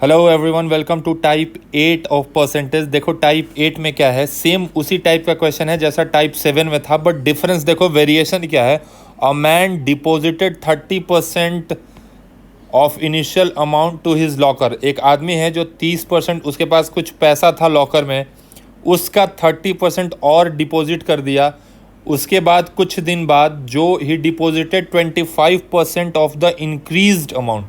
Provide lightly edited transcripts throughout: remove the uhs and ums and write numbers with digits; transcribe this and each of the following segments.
Hello everyone, welcome to type 8 of percentage. देखो type 8 में क्या है, सेम उसी टाइप का क्वेश्चन है जैसा टाइप 7 में था, बट डिफरेंस देखो, वेरिएशन क्या है। A man deposited 30% of initial amount to his locker. एक आदमी है जो 30%, उसके पास कुछ पैसा था लॉकर में, उसका 30% और डिपॉजिट कर दिया। उसके बाद कुछ दिन बाद जो ही deposited 25% of the increased amount,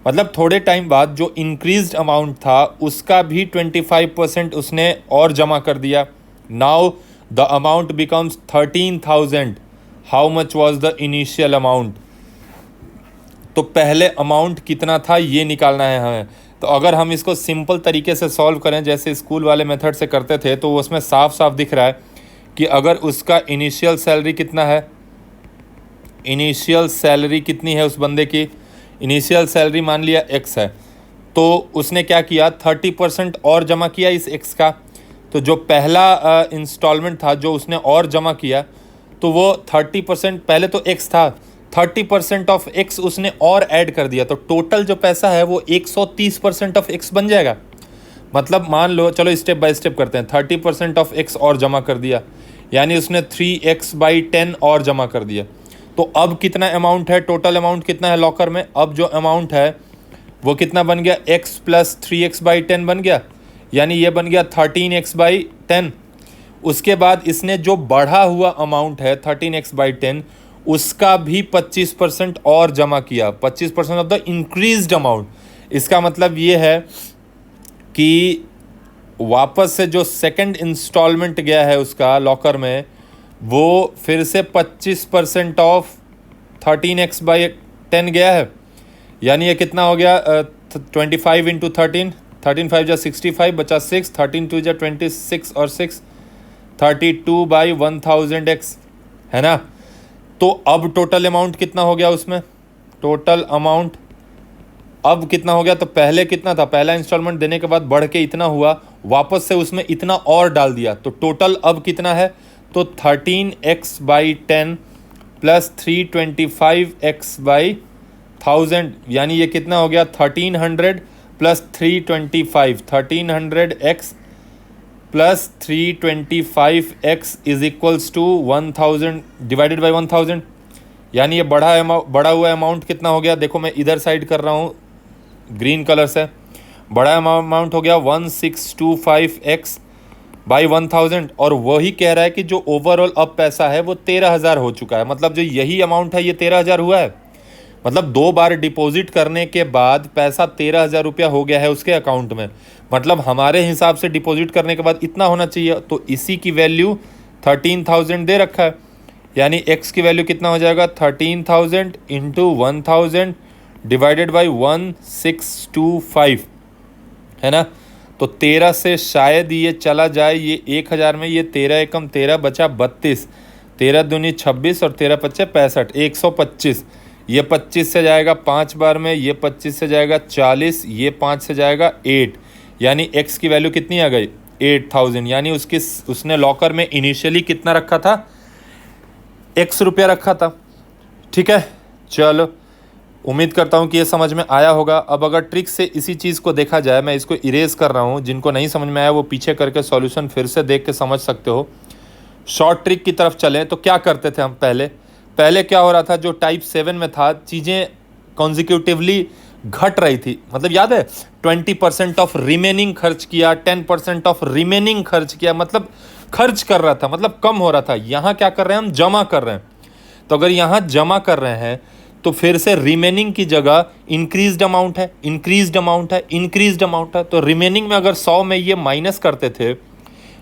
मतलब थोड़े टाइम बाद जो इंक्रीज्ड अमाउंट था उसका भी 25% उसने और जमा कर दिया। Now the amount becomes 13,000। How much was the initial amount? तो पहले अमाउंट कितना था ये निकालना है हमें। तो अगर हम इसको सिंपल तरीके से सॉल्व करें जैसे स्कूल वाले मेथड से करते थे, तो उसमें साफ साफ दिख रहा है कि अगर उसका इनिशियल सैलरी कितना है, इनिशियल सैलरी कितनी है उस बंदे की, इनिशियल सैलरी मान लिया एक्स है, तो उसने क्या किया, 30% और जमा किया इस एक्स का। तो जो पहला इंस्टॉलमेंट था जो उसने और जमा किया, तो वो 30%, पहले तो एक्स था, 30% ऑफ एक्स उसने और ऐड कर दिया, तो टोटल जो पैसा है वो 130% ऑफ एक्स बन जाएगा। मतलब मान लो, चलो स्टेप बाय स्टेप करते हैं। 30% ऑफ एक्स और जमा कर दिया, यानी उसने 3x/10 और जमा कर दिया। तो अब कितना अमाउंट है, टोटल अमाउंट कितना है लॉकर में? अब जो अमाउंट है वो कितना बन गया, x + 3x/10 बन गया, यानी ये बन गया 13x/10। उसके बाद इसने जो बढ़ा हुआ अमाउंट है 13x/10, उसका भी 25% और जमा किया, 25% ऑफ द इंक्रीज्ड अमाउंट। इसका मतलब ये है कि वापस से जो सेकंड इंस्टॉलमेंट गया है उसका लॉकर में, वो फिर से 25% ऑफ 13x/10 गया है। यानी ये कितना हो गया, 25 × 13, 13 5 जा 65, बचा 6, 13 2 जा 26 और 6 32/1000x, है ना। तो अब टोटल अमाउंट कितना हो गया उसमें, टोटल अमाउंट अब कितना हो गया? तो पहले कितना था, पहला इंस्टॉलमेंट देने के बाद बढ़ के इतना हुआ, वापस से उसमें इतना और डाल दिया, तो टोटल अब कितना है, तो 13x/10 + 325x/1000, यानी ये कितना हो गया, 1300 + 325, 1300x + 325x = 1000 डिवाइडेड बाई 1000। यानी ये बढ़ा हुआ अमाउंट कितना हो गया, देखो मैं इधर साइड कर रहा हूँ ग्रीन कलर से, बड़ा अमाउंट हो गया 1625x/1000। और वही कह रहा है कि जो ओवरऑल अब पैसा है वो 13,000 हो चुका है। मतलब जो यही अमाउंट है ये 13,000 हुआ है। मतलब 2 बार डिपॉजिट करने के बाद पैसा 13,000 रुपया हो गया है उसके अकाउंट में। मतलब हमारे हिसाब से डिपॉजिट करने के बाद इतना होना चाहिए, तो इसी की वैल्यू 13,000 दे रखा है। यानी x की वैल्यू कितना हो जाएगा, 13,000 × 1000 डिवाइडेड बाई 1625, है ना। तो 13 से शायद ये चला जाए, ये 1000 में, ये 13 एकम 13 बचा 32, 13 दूनी 26 और 13 पच्चे 65, 125। ये 25 से जाएगा 5 बार में, ये 25 से जाएगा 40, ये 5 से जाएगा 8, यानी x की वैल्यू कितनी आ गई, 8000। यानी उसने लॉकर में इनिशियली कितना रखा था, x रुपया रखा था। ठीक है, चलो उम्मीद करता हूँ कि ये समझ में आया होगा। अब अगर ट्रिक से इसी चीज़ को देखा जाए, मैं इसको इरेज कर रहा हूँ, जिनको नहीं समझ में आया वो पीछे करके सॉल्यूशन फिर से देख के समझ सकते हो। शॉर्ट ट्रिक की तरफ चलें तो क्या करते थे हम पहले क्या हो रहा था, जो टाइप 7 में था, चीज़ें कॉन्जिक्यूटिवली घट रही थी। मतलब याद है, 20% ऑफ रिमेनिंग खर्च किया, 10% ऑफ रिमेनिंग खर्च किया, मतलब खर्च कर रहा था, मतलब कम हो रहा था। यहाँ क्या कर रहे हैं हम, जमा कर रहे हैं। तो अगर यहाँ जमा कर रहे हैं तो फिर से रिमेनिंग की जगह इंक्रीज्ड अमाउंट है, इंक्रीज्ड अमाउंट है, इंक्रीज्ड अमाउंट है। तो रिमेनिंग में अगर 100 में ये माइनस करते थे,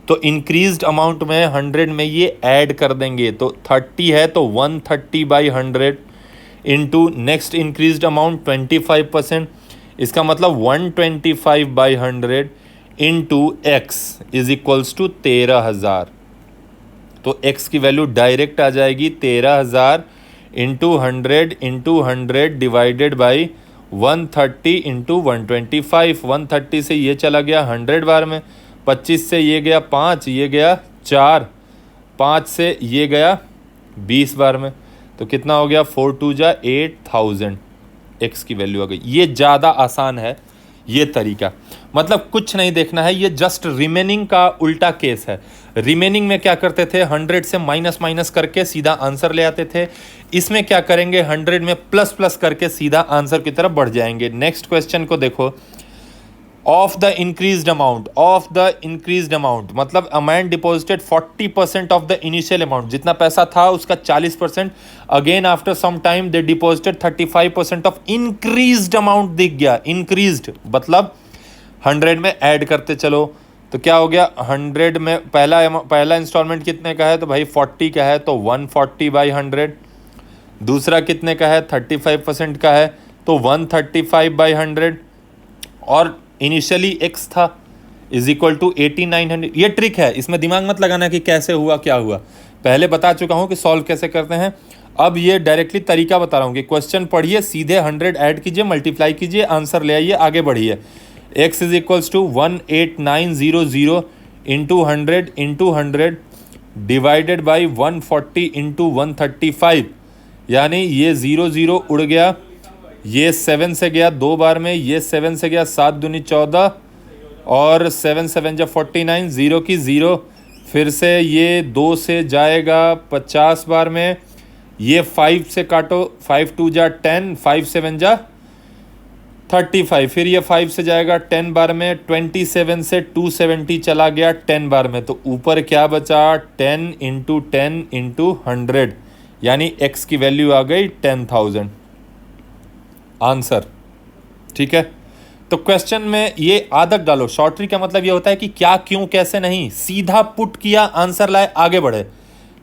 तो इंक्रीज्ड अमाउंट में 100 में ये ऐड कर देंगे। तो 30 है तो 130/100 इंटू नेक्स्ट इंक्रीज्ड अमाउंट 25%, इसका मतलब 125/100 इंटू x = 13,000। तो x की वैल्यू डायरेक्ट आ जाएगी 13,000 इंटू 100 डिवाइडेड बाई 130 इंटू 125। 130 से ये चला गया 100 बार में, 25 से ये गया 5, ये गया 4, 5 से ये गया 20 बार में, तो कितना हो गया, 4 2 जा 8000, एक्स की वैल्यू आ गई। ये ज़्यादा आसान है, ये तरीका, मतलब कुछ नहीं देखना है, ये जस्ट रिमेनिंग का उल्टा केस है। रिमेनिंग में क्या करते थे, 100 से माइनस माइनस करके सीधा आंसर ले आते थे। इसमें क्या करेंगे, 100 में प्लस प्लस करके सीधा आंसर की तरफ बढ़ जाएंगे। नेक्स्ट क्वेश्चन को देखो, ऑफ द इंक्रीज्ड अमाउंट मतलब amount deposited 40% of the initial amount, जितना पैसा था उसका 40%, again after some time they deposited 35% of increased amount दिख गया। इंक्रीज्ड मतलब 100 में ऐड करते चलो, तो क्या हो गया, 100 में पहला इंस्टॉलमेंट कितने का है, तो भाई 40 का है, तो 140/100। दूसरा कितने का है, 35% का है, तो 135/100। और इनिशियली x था इज इक्वल टू 8900। ये ट्रिक है, इसमें दिमाग मत लगाना कि कैसे हुआ क्या हुआ, पहले बता चुका हूँ कि सॉल्व कैसे करते हैं। अब ये डायरेक्टली तरीका बता रहा हूँ कि क्वेश्चन पढ़िए, सीधे 100 ऐड कीजिए, मल्टीप्लाई कीजिए, आंसर ले आइए, आगे बढ़िए। x is equals to 18900 into 100 divided by 140 into 135, यानी ये 0 उड़ गया, ये 7 से गया 2 बार में, ये 7 से गया, 7 दूनी 14 और 7 7 जा 49, 0 की 0, फिर से ये 2 से जाएगा 50 बार में, ये 5 से काटो, 5 2 जा 10, 5 7 जा 35, फिर ये 5 से जाएगा 10 बार में, 27 से 270 चला गया 10 बार में, तो ऊपर क्या बचा, 10 इंटू 10 इंटू 100, यानी x की वैल्यू आ गई 10,000 आंसर। ठीक है, तो क्वेश्चन में ये आदत डालो। शॉर्ट ट्रिक का मतलब ये होता है कि क्या क्यों कैसे नहीं, सीधा पुट किया, आंसर लाए, आगे बढ़े।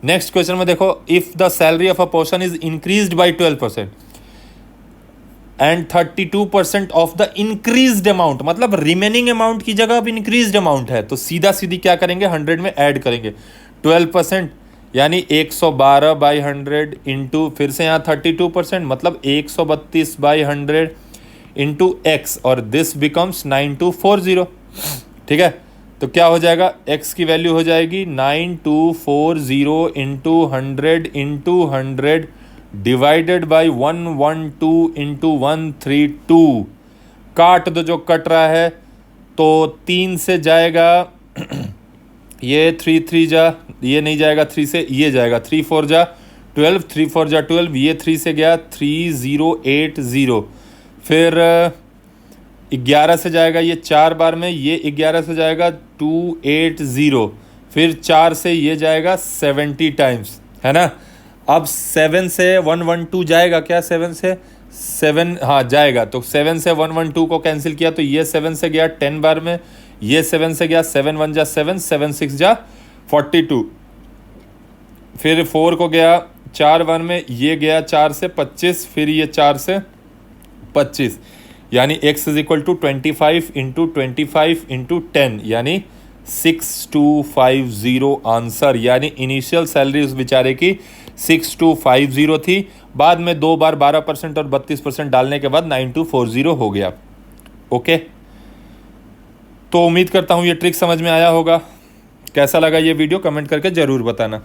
नेक्स्ट क्वेश्चन में देखो, if the salary of a person is increased by 12% and 32% of the increased amount, मतलब रिमेनिंग अमाउंट की जगह अब इंक्रीज्ड अमाउंट है, तो सीधा सीधी क्या करेंगे, 100 में ऐड करेंगे। 12% यानी 112/100 इंटू, फिर से यहाँ 32% मतलब 132/100 इंटू x, और दिस बिकम्स 9240। ठीक है, तो क्या हो जाएगा, x की वैल्यू हो जाएगी 9240 इंटू 100 डिवाइडेड बाई 112 इंटू 132। काट दो जो कट रहा है, तो 3 से जाएगा ये 3 3 जा, ये नहीं जाएगा 3 से, ये जाएगा 3 4 जा 12, 3 4 जा 12, ये 3 से गया 3080, फिर 11 से जाएगा ये 4 बार में, ये 11 से जाएगा 280, फिर 4 से ये जाएगा 70 टाइम्स, है ना। अब 7 से 112 जाएगा क्या, 7 से 7, हाँ जाएगा, तो 7 से 112 को कैंसिल किया, तो ये 7 से गया 10 बार में, ये 7 से गया 7 1 जा 7, 7 6 जा 42, फिर 4 को गया 4 बार में, ये गया 4 से 25, फिर ये 4 से 25, यानी x is equal to 25 into 25 into 10, यानी 6250 आंसर। यानी इनिशियल सैलरी उस बेचारे की 6250 थी, बाद में 2 बार 12% और 32% डालने के बाद 9240 हो गया। ओके, तो उम्मीद करता हूँ ये ट्रिक समझ में आया होगा। कैसा लगा ये वीडियो कमेंट करके ज़रूर बताना।